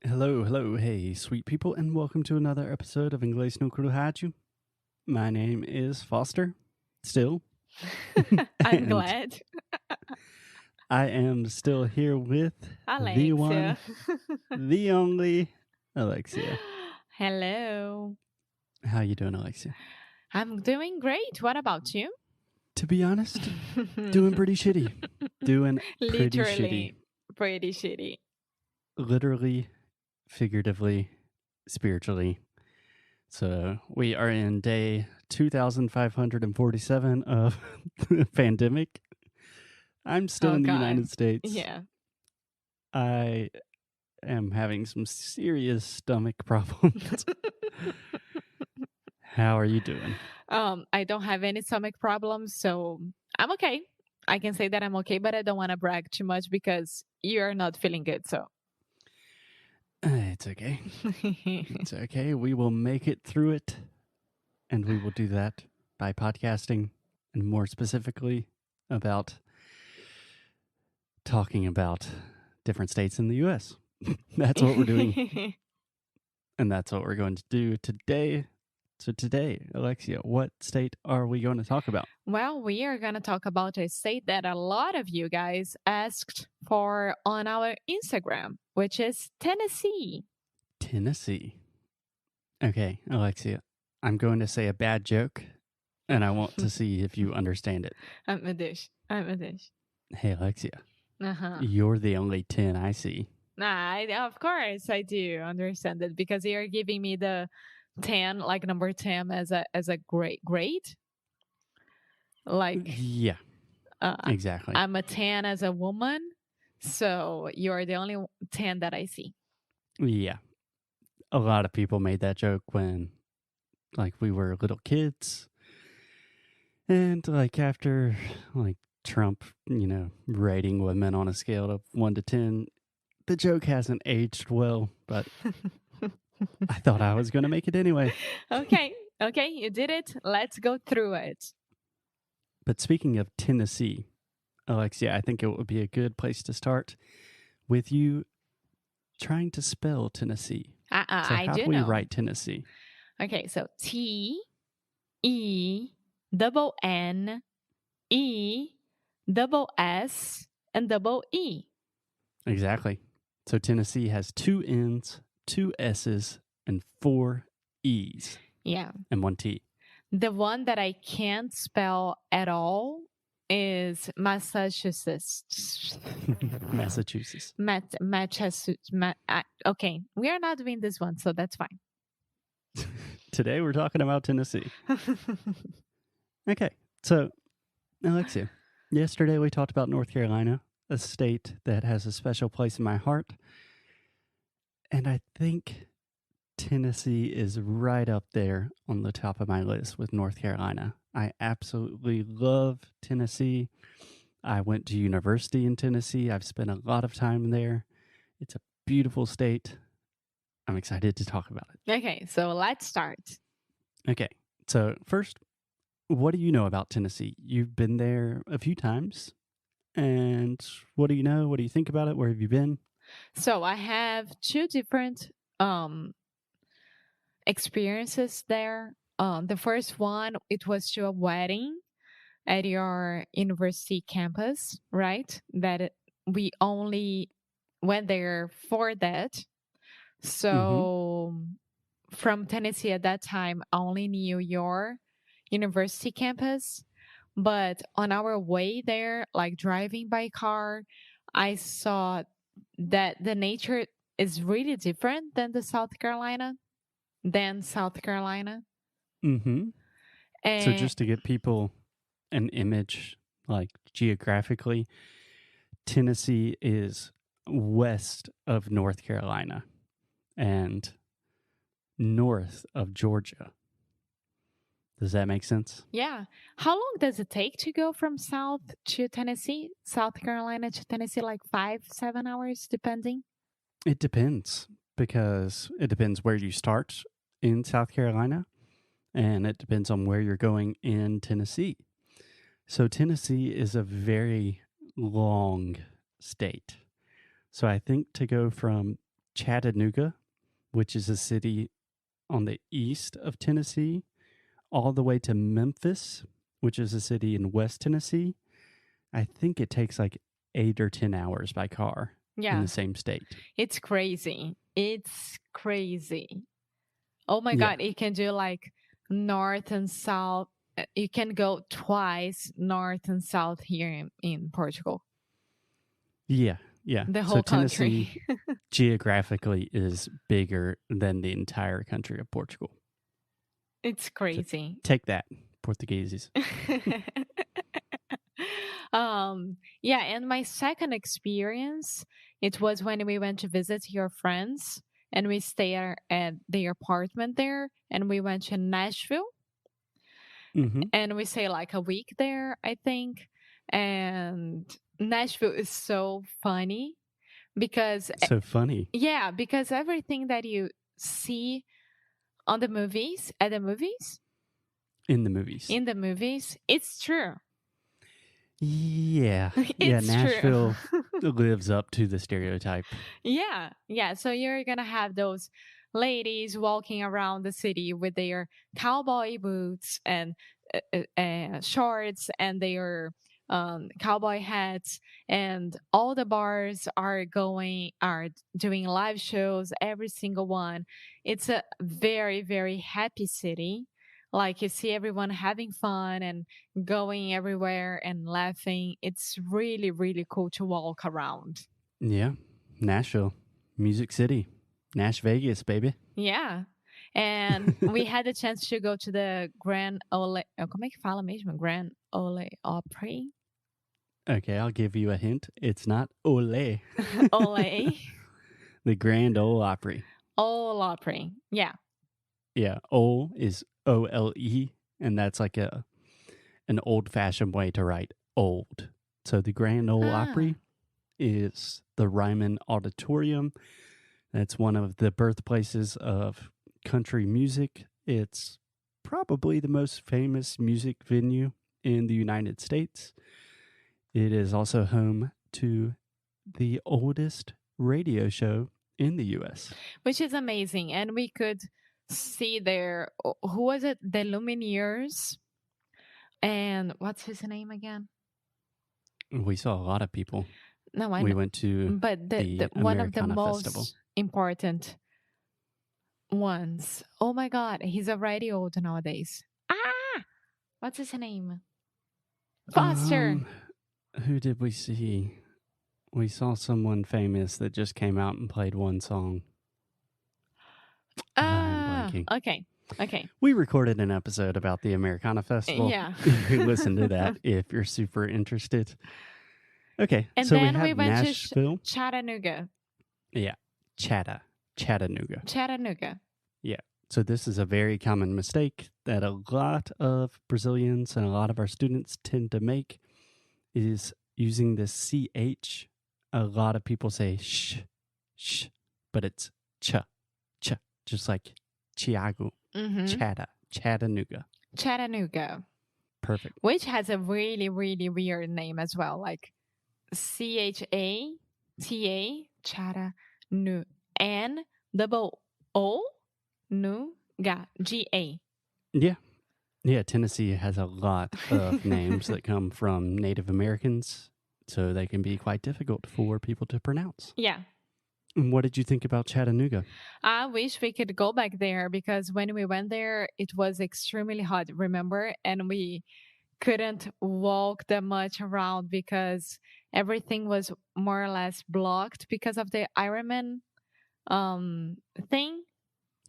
Hello, hello, hey, sweet people, and welcome to another episode of Inglês no Rádio. My name is Foster, still, I'm and glad. I am still here with the one, Alexia. the only Alexia. Hello. How you doing, Alexia? I'm doing great. What about you? To be honest, doing pretty shitty. Doing pretty shitty. Literally pretty shitty. Literally, figuratively, spiritually. So we are in day 2547 of the pandemic. I'm still in the United States. Yeah. I am having some serious stomach problems. How are you doing? I don't have any stomach problems, so I'm okay. I can say that I'm okay, but I don't want to brag too much because you're not feeling good, so. It's okay. It's okay. We will make it through it. And we will do that by podcasting and more specifically about talking about different states in the U.S. That's what we're doing. And that's what we're going to do today. So today, Alexia, what state are we going to talk about? Well, we are going to talk about a state that a lot of you guys asked for on our Instagram, which is Tennessee. Tennessee. Okay, Alexia, I'm going to say a bad joke, and I want to see if you understand it. I'm a dish. Hey, Alexia, Uh-huh. you're the only 10 I see. Of course I do understand it because you're giving me the 10, like number 10 as a grade. Like, yeah, exactly. I'm a 10 as a woman, so you're the only 10 that I see. Yeah. A lot of people made that joke when, like, we were little kids. And, like, after, like, Trump, rating women on a scale of 1 to 10, the joke hasn't aged well, but I thought I was going to make it anyway. Okay, you did it. Let's go through it. But speaking of Tennessee, Alexia, I think it would be a good place to start with you trying to spell Tennessee. So I how do do we know. write Tennessee? Okay, so T-E-N-N-E-S-S and double E. Exactly. So Tennessee has 2 N's, 2 S's, and 4 E's. Yeah. And 1 T. The one that I can't spell at all is Massachusetts. Massachusetts. Okay, we are not doing this one, so that's fine. Today we're talking about Tennessee. Okay, so Alexia, yesterday we talked about North Carolina, a state that has a special place in my heart. And I think Tennessee is right up there on the top of my list with North Carolina. I absolutely love Tennessee. I went to university in Tennessee. I've spent a lot of time there. It's a beautiful state. I'm excited to talk about it. Okay, so let's start. Okay, so first, what do you know about Tennessee? You've been there a few times. And what do you know? What do you think about it? Where have you been? So I have 2 different experiences there. The first one, it was to a wedding at your university campus, right? That we only went there for that. So from Tennessee at that time, I only knew your university campus. But on our way there, like driving by car, I saw that the nature is really different than South Carolina. Mm-hmm. And So just to get people an image, like geographically, Tennessee is west of North Carolina and north of Georgia. Does that make sense? Yeah. How long does it take to go from South Carolina to Tennessee? Like 5-7 hours, depending? It depends, because it depends where you start in South Carolina, and it depends on where you're going in Tennessee. So Tennessee is a very long state. So I think to go from Chattanooga, which is a city on the east of Tennessee, all the way to Memphis, which is a city in West Tennessee. I think it takes like 8 or 10 hours by car in Yeah, the same state. it's crazy. It's crazy. Oh my Yeah. God, you can do like north and south. You can go twice north and south here in Portugal, Yeah. Yeah. the So whole country. Tennessee geographically is bigger than the entire country of Portugal. It's So crazy. take that, Portugueses. Yeah, and my second experience, it was when we went to visit your friends and we stayed at their apartment there and we went to Nashville Mm-hmm. and we stayed like a week there, I think. And Nashville is so funny because So funny yeah, because everything that you see on the movies, at the movies, in the movies. in the movies, it's true. Yeah. Yeah. It's Nashville true. lives up to the stereotype. Yeah, yeah. So you're gonna have those ladies walking around the city with their cowboy boots and shorts and their cowboy hats, and all the bars are doing live shows. Every single one. It's a very very happy city. Like you see everyone having fun and going everywhere and laughing. It's really really cool to walk around. Yeah. Nashville, Music City, Nash Vegas, baby. Yeah. And we had the chance to go to the Grand Ole. Como é que fala mesmo? Grand Ole Opry? Okay, I'll give you a hint. It's not Ole. Ole. The Grand Ole Opry. Ole Opry. Yeah. Yeah, Ole is OLE, and that's like an old-fashioned way to write old. So the Grand Ole Opry is the Ryman Auditorium. That's one of the birthplaces of country music. It's probably the most famous music venue in the United States. It is also home to the oldest radio show in the U.S. Which is amazing. And we could see there, who was it? The Lumineers. And what's his name again? We saw a lot of people. No, I We know. went to But the one of the Americana most Festival. important ones. Oh my God, he's already old nowadays. What's his name? Foster. Who did we see? We saw someone famous that just came out and played one song. I'm blanking. Okay. We recorded an episode about the Americana Festival. Yeah. You can listen to that if you're super interested. Okay, And so then we we have went Nashville. to Chattanooga. Yeah, Chattanooga. Chattanooga. Yeah, so this is a very common mistake that a lot of Brazilians and a lot of our students tend to make is using the CH. A lot of people say sh, but it's ch, just like Chiago, Chattanooga. Chattanooga. Perfect. Which has a really, really weird name as well, like CHATA, Chattanooga, N double O, Nuga, GA. Yeah, Tennessee has a lot of names that come from Native Americans, so they can be quite difficult for people to pronounce. Yeah. And what did you think about Chattanooga? I wish we could go back there because when we went there, it was extremely hot, remember? And we couldn't walk that much around because everything was more or less blocked because of the Ironman thing.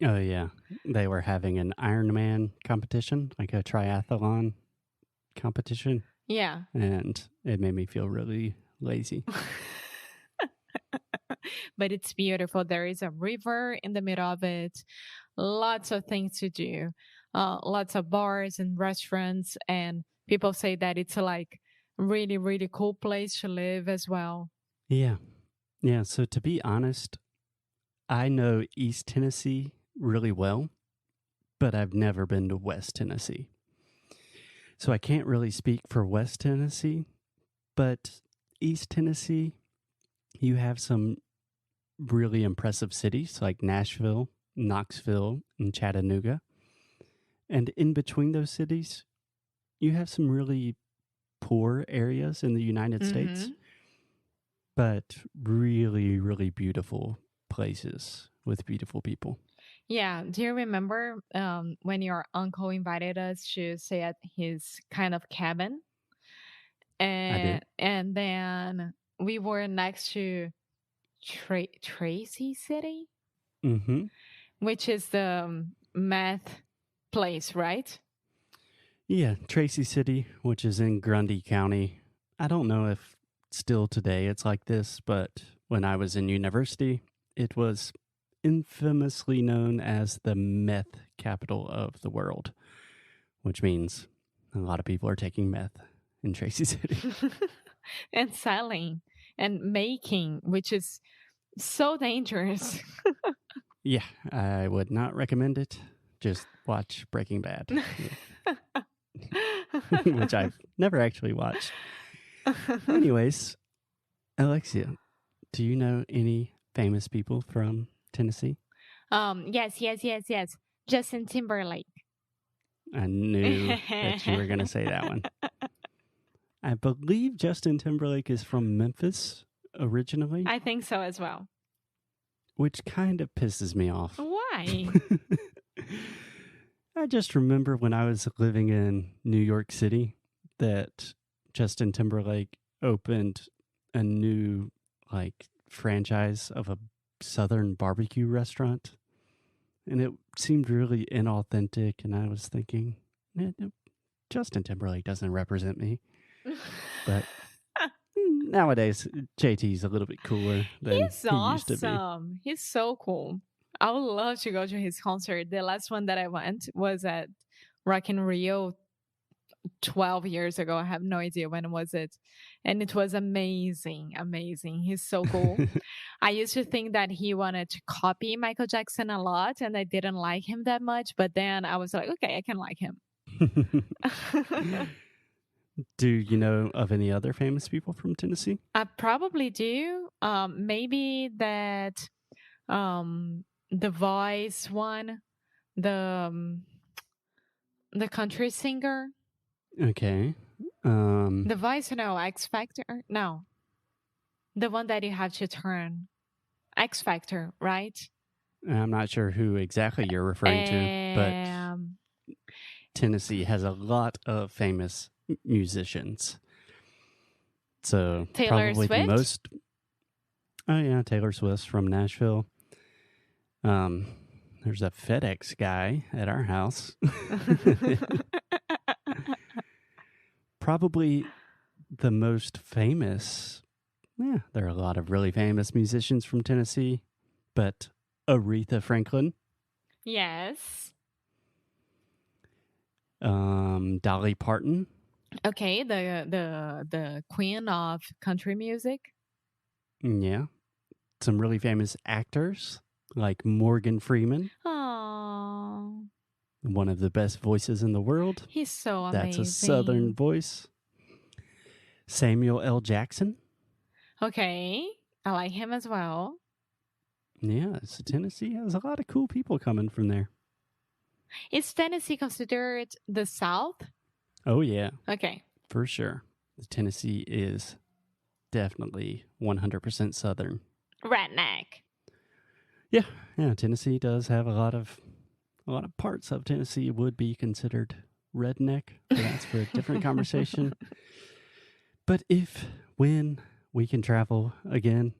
Oh, yeah. They were having an Ironman competition, like a triathlon competition. Yeah. And it made me feel really lazy. But it's beautiful. There is a river in the middle of it. Lots of things to do. Lots of bars and restaurants. And people say that it's like really, really cool place to live as well. Yeah. Yeah. So to be honest, I know East Tennessee really well, but I've never been to West Tennessee. So I can't really speak for West Tennessee, but East Tennessee, you have some really impressive cities like Nashville, Knoxville, and Chattanooga. And in between those cities, you have some really poor areas in the United States, but really, really beautiful places with beautiful people. Yeah. Do you remember when your uncle invited us to stay at his kind of cabin? I do. And then we were next to Tracy City, Mm-hmm. which is the meth place, right? Yeah, Tracy City, which is in Grundy County. I don't know if still today it's like this, but when I was in university, it was infamously known as the meth capital of the world, which means a lot of people are taking meth in Tracy City. And selling and making, which is so dangerous. Yeah, I would not recommend it. Just watch Breaking Bad, which I've never actually watched. Anyways, Alexia, do you know any famous people from Tennessee? Yes. Justin Timberlake. I knew that you were going to say that one. I believe Justin Timberlake is from Memphis originally, I think so as well. which kind of pisses me off. Why? I just remember when I was living in New York City that Justin Timberlake opened a new franchise of a Southern barbecue restaurant, and it seemed really inauthentic, and I was thinking, Justin Timberlake doesn't represent me. But nowadays, JT's a little bit cooler than He's he used to be. awesome. He's so cool. I would love to go to his concert. The last one that I went was at Rock in Rio 12 years ago. I have no idea when was it. And it was amazing. He's so cool. I used to think that he wanted to copy Michael Jackson a lot, and I didn't like him that much. But then I was like, okay, I can like him. Do you know of any other famous people from Tennessee? I probably do. Maybe that the Voice one, the country singer. Okay. The Voice, no, X Factor, no, the one that you have to turn, X Factor, right? I'm not sure who exactly you're referring to, but Tennessee has a lot of famous musicians. So Taylor probably Swift? the most. Oh yeah, Taylor Swift's from Nashville. There's a FedEx guy at our house. Probably the most famous. Yeah, there are a lot of really famous musicians from Tennessee, but Aretha Franklin, Yes. Dolly Parton. Okay, the queen of country music. Yeah, some really famous actors like Morgan Freeman, Oh, one of the best voices in the world. he's so That's amazing. a Southern voice. Samuel L. Jackson. Okay, I like him as well. Yeah, so Tennessee has a lot of cool people coming from there. Is Tennessee considered the South? Oh, yeah, Okay. for sure. Tennessee is definitely 100% Southern. Redneck. Yeah, Tennessee does have a lot of parts of Tennessee would be considered redneck. But that's for a different conversation. But when we can travel again,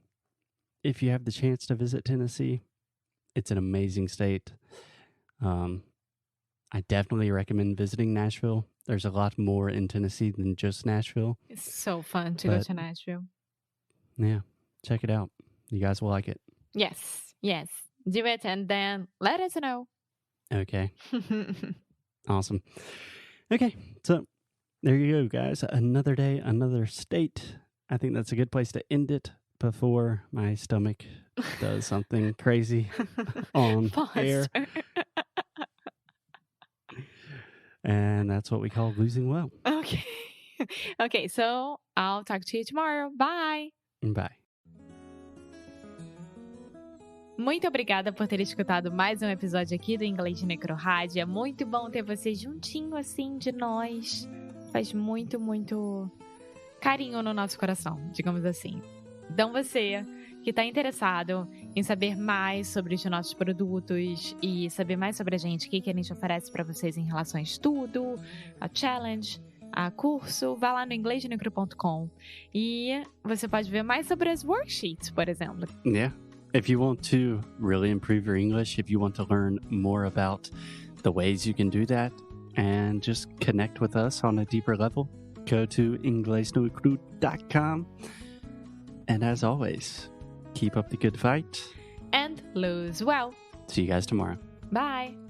if you have the chance to visit Tennessee, it's an amazing state. I definitely recommend visiting Nashville. There's a lot more in Tennessee than just Nashville. It's so fun to go to Nashville. Yeah, check it out. You guys will like it. Yes. Do it and then let us know. Okay. Awesome. Okay, so there you go, guys. Another day, another state. I think that's a good place to end it before my stomach does something crazy on air. And that's what we call losing well. Okay. Okay, so I'll talk to you tomorrow. Bye. Bye. Muito obrigada por ter escutado mais um episódio aqui do Inglês de Necrorádio. É muito bom ter você juntinho assim de nós. Faz muito, muito carinho no nosso coração, digamos assim. Então você que está interessado em saber mais sobre os nossos produtos e saber mais sobre a gente, o que a gente oferece para vocês em relação a estudo, a challenge, a curso, vá lá no inglesdenecro.com e você pode ver mais sobre as worksheets, por exemplo. Yeah. If you want to really improve your English, if you want to learn more about the ways you can do that and just connect with us on a deeper level, go to inglesnocru.com. And as always, keep up the good fight. And lose well. See you guys tomorrow. Bye.